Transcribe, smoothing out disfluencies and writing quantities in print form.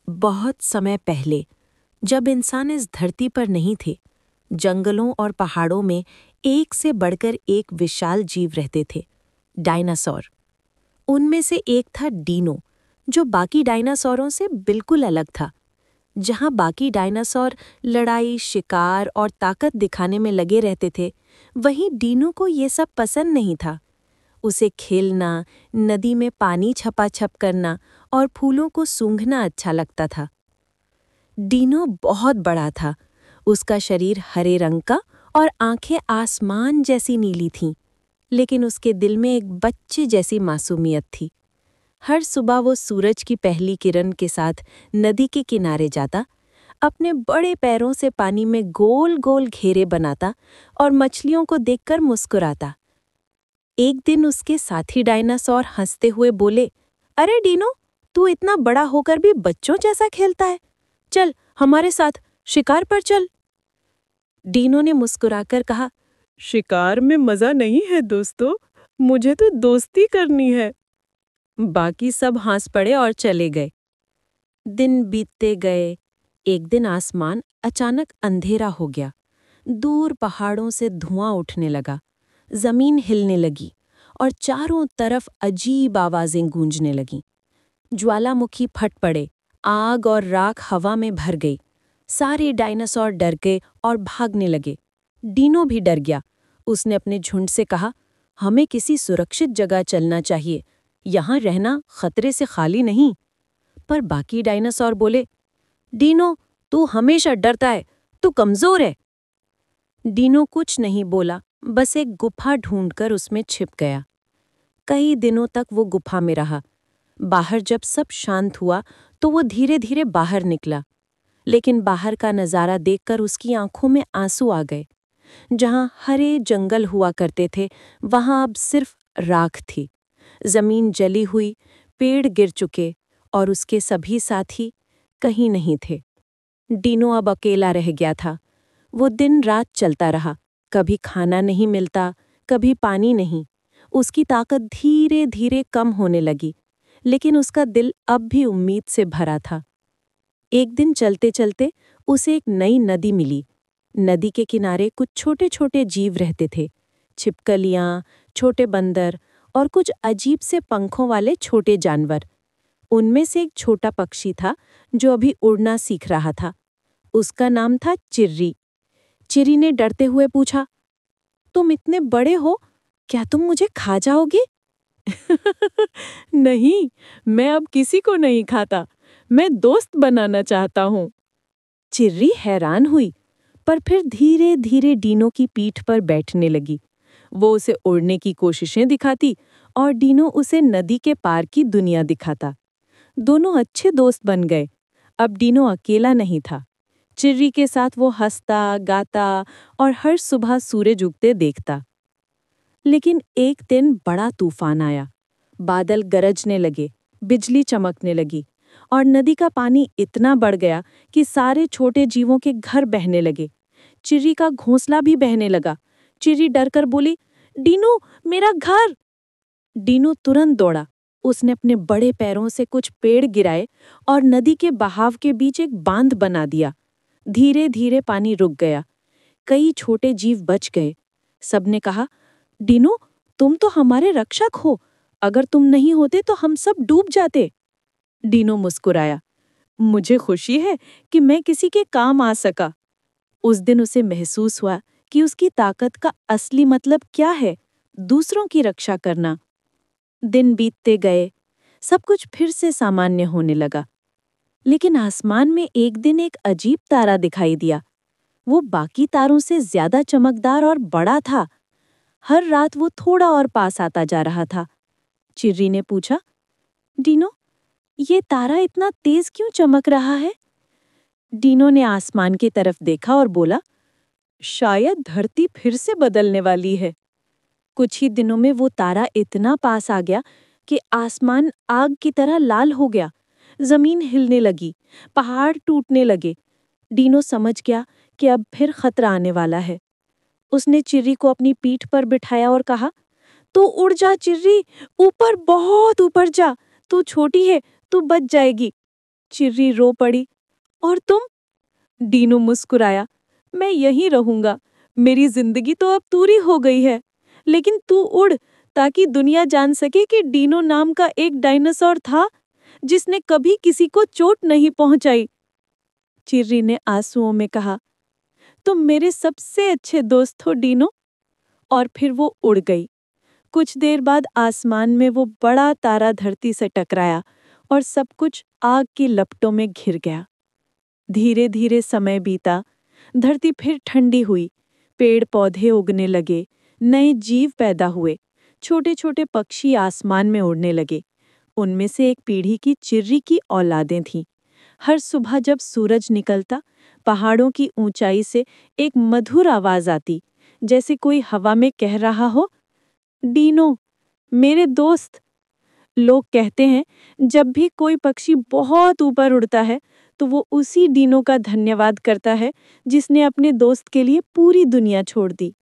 बहुत समय पहले, जब इंसान इस धरती पर नहीं थे, जंगलों और पहाड़ों में एक से बढ़कर एक विशाल जीव रहते थे, डायनासोर। उनमें से एक था डीनो, जो बाकी डायनासोरों से बिल्कुल अलग था। जहां बाकी डायनासोर लड़ाई, शिकार और ताकत दिखाने में लगे रहते थे, वहीं डीनो को ये सब पसंद नहीं था। उसे खेलना, नदी में पानी छपाछप करना और फूलों को सूंघना अच्छा लगता था। डीनो बहुत बड़ा था। उसका शरीर हरे रंग का और आंखें आसमान जैसी नीली थीं, लेकिन उसके दिल में एक बच्चे जैसी मासूमियत थी। हर सुबह वो सूरज की पहली किरण के साथ नदी के किनारे जाता, अपने बड़े पैरों से पानी में गोल गोल घेरे बनाता और मछलियों को देखकर मुस्कुराता। एक दिन उसके साथी डायनासोर हंसते हुए बोले, अरे डीनो, तू इतना बड़ा होकर भी बच्चों जैसा खेलता है। चल हमारे साथ शिकार पर चल। डीनो ने मुस्कुराकर कहा, शिकार में मजा नहीं है दोस्तों, मुझे तो दोस्ती करनी है। बाकी सब हंस पड़े और चले गए। दिन बीतते गए। एक दिन आसमान अचानक अंधेरा हो गया। दूर पहाड़ों से धुआं उठने लगा, जमीन हिलने लगी और चारों तरफ अजीब आवाजें गूंजने लगीं। ज्वालामुखी फट पड़े, आग और राख हवा में भर गई। सारे डायनासोर डर गए और भागने लगे। डीनो भी डर गया। उसने अपने झुंड से कहा, हमें किसी सुरक्षित जगह चलना चाहिए, यहाँ रहना खतरे से खाली नहीं। पर बाकी डायनासोर बोले, डीनो, तू हमेशा डरता है, तू कमजोर है। डीनो कुछ नहीं बोला, बस एक गुफा ढूंढकर उसमें छिप गया। कई दिनों तक वो गुफा में रहा। बाहर जब सब शांत हुआ तो वो धीरे धीरे बाहर निकला, लेकिन बाहर का नज़ारा देखकर उसकी आंखों में आंसू आ गए। जहां हरे जंगल हुआ करते थे, वहां अब सिर्फ राख थी। जमीन जली हुई, पेड़ गिर चुके और उसके सभी साथी कहीं नहीं थे। डीनो अब अकेला रह गया था। वो दिन रात चलता रहा, कभी खाना नहीं मिलता, कभी पानी नहीं। उसकी ताकत धीरे धीरे कम होने लगी, लेकिन उसका दिल अब भी उम्मीद से भरा था। एक दिन चलते चलते उसे एक नई नदी मिली। नदी के किनारे कुछ छोटे छोटे जीव रहते थे, छिपकलियां, छोटे बंदर और कुछ अजीब से पंखों वाले छोटे जानवर। उनमें से एक छोटा पक्षी था जो अभी उड़ना सीख रहा था। उसका नाम था चिर्री। चिर्री ने डरते हुए पूछा, तुम इतने बड़े हो, क्या तुम मुझे खा जाओगे? नहीं, मैं अब किसी को नहीं खाता, मैं दोस्त बनाना चाहता हूँ। चिर्री हैरान हुई, पर फिर धीरे धीरे डीनो की पीठ पर बैठने लगी। वो उसे उड़ने की कोशिशें दिखाती और डीनो उसे नदी के पार की दुनिया दिखाता। दोनों अच्छे दोस्त बन गए। अब डीनो अकेला नहीं था। चिर्री के साथ वो हंसता, गाता और हर सुबह सूरज उगते देखता। लेकिन एक दिन बड़ा तूफान आया। बादल गरजने लगे, बिजली चमकने लगी और नदी का पानी इतना बढ़ गया कि सारे छोटे जीवों के घर बहने लगे। चिर्री का घोंसला भी बहने लगा। चिर्री डरकर बोली, डीनो, मेरा घर! डीनो तुरंत दौड़ा। उसने अपने बड़े पैरों से कुछ पेड़ गिराए और नदी के बहाव के बीच एक बांध बना दिया। धीरे धीरे पानी रुक गया। कई छोटे जीव बच गए। सबने कहा, डीनो, तुम तो हमारे रक्षक हो। अगर तुम नहीं होते तो हम सब डूब जाते। डीनो मुस्कुराया, मुझे खुशी है कि मैं किसी के काम आ सका। उस दिन उसे महसूस हुआ कि उसकी ताकत का असली मतलब क्या है, दूसरों की रक्षा करना। दिन बीतते गए, सब कुछ फिर से सामान्य होने लगा। लेकिन आसमान में एक दिन एक अजीब तारा दिखाई दिया। वो बाकी तारों से ज्यादा चमकदार और बड़ा था। हर रात वो थोड़ा और पास आता जा रहा था। चिर्री ने पूछा, डीनो, ये तारा इतना तेज क्यों चमक रहा है? डीनो ने आसमान की तरफ देखा और बोला, शायद धरती फिर से बदलने वाली है। कुछ ही दिनों में वो तारा इतना पास आ गया कि आसमान आग की तरह लाल हो गया। जमीन हिलने लगी, पहाड़ टूटने लगे। डीनो समझ गया कि अब फिर खतरा आने वाला है। उसने चिर्री को अपनी पीठ पर बिठाया और कहा, तू उड़ जा चिर्री, ऊपर, बहुत ऊपर जा। तू छोटी है, तू बच जाएगी। चिर्री रो पड़ी। और तुम? डीनो मुस्कुराया। मैं यहीं रहूंगा। मेरी जिंदगी तो अब पूरी हो गई है। लेकिन तू उड़, ताकि दुनिया जान सके कि डीनो नाम का एक डायनासोर था जिसने कभी किसी को चोट नहीं पहुंचाई। चिर्री ने आंसुओं में कहा, तुम मेरे सबसे अच्छे दोस्त हो डीनो। और फिर वो उड़ गई। कुछ देर बाद आसमान में वो बड़ा तारा धरती से टकराया और सब कुछ आग की लपटों में घिर गया। धीरे धीरे समय बीता। धरती फिर ठंडी हुई। पेड़ पौधे उगने लगे। नए जीव पैदा हुए। छोटे छोटे पक्षी आसमान में उड़ने लगे। उनमें से एक पीढ़ी की चिर्री की औलादें थीं। हर सुबह जब सूरज निकलता, पहाड़ों की ऊंचाई से एक मधुर आवाज आती, जैसे कोई हवा में कह रहा हो, डीनो, मेरे दोस्त। लोग कहते हैं जब भी कोई पक्षी बहुत ऊपर उड़ता है तो वो उसी डीनो का धन्यवाद करता है जिसने अपने दोस्त के लिए पूरी दुनिया छोड़ दी।